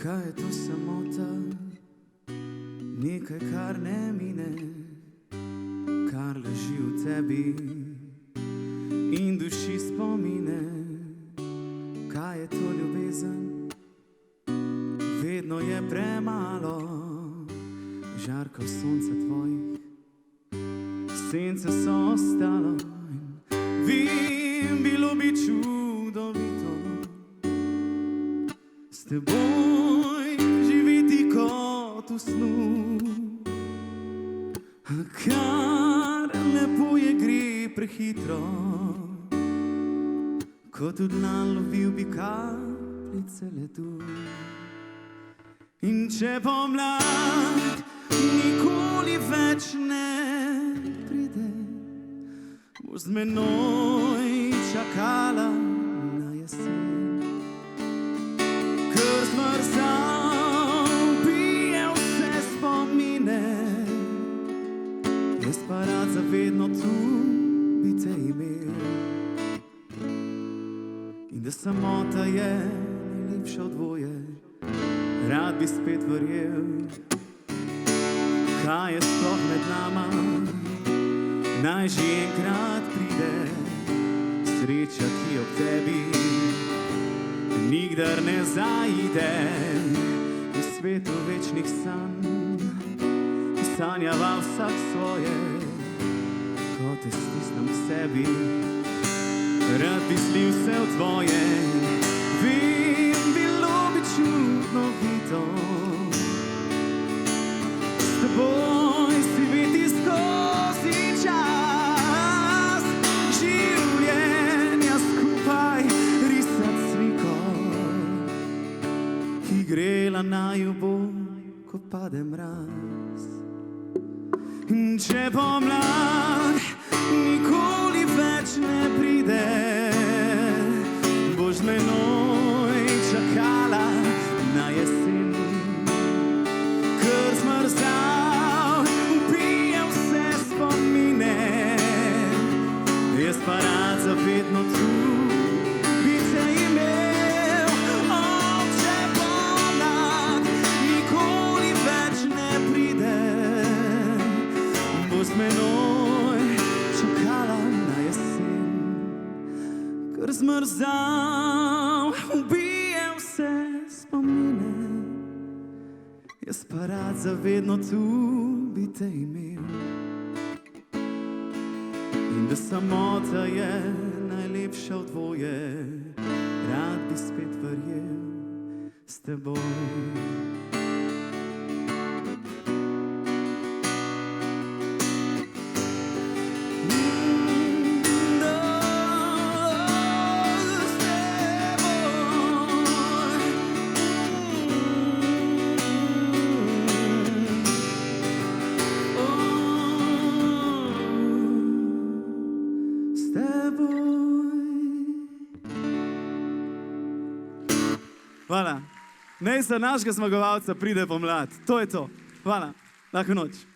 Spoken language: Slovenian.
Kaj je to samota, nekaj, kar ne mine, kar leži v tebi in duši spomine. Kaj je to ljubezen, vedno je premalo, žarko sonca tvojih, sence so ostalo. Vem, bilo bi čudovito s teboj živeti kot v snu. Kar lepo je, gre prehitro, kot v dlan lovil bi kapljice ledu. In če pomlad nikoli več ne pride, boš z menoj čakala na jesen. Ker zmrzal pije vse spomine, jaz pa rad za vedno tu bi te imel. In da samota je najlepša od dvoje, rad bi spet verjel. Kaj je sploh med nama, naj že enkrat pride sreča, ki ob tebi nikdar ne zaide. V svetu večnih sanj sanjava vsak svoje, ko te stisnem k sebi, rad bi slil vse v tvoje. Vem, bilo bi čudovito s teboj živeti skozi čas življenja, skupaj risati sliko, ki grela naju bo, ko pade mraz. In če pomlad nikoli več ne pride, boš z menoj čakala na jesen. Ker zmrzal ubije vse spomine, jaz pa rad za vedno tu bi te imel. Če pomlad nikoli več ne pride, boš z menoj čakala na jesen. Ker zmrzal ubije vse spomine, jaz pa rad za vedno tu bi te imel. In da samota je najlepša od dvoje, rad bi spet verjel s teboj. Hvala. Naj za našega zmagovalca pride pomlad. To je to. Hvala. Lahko noč.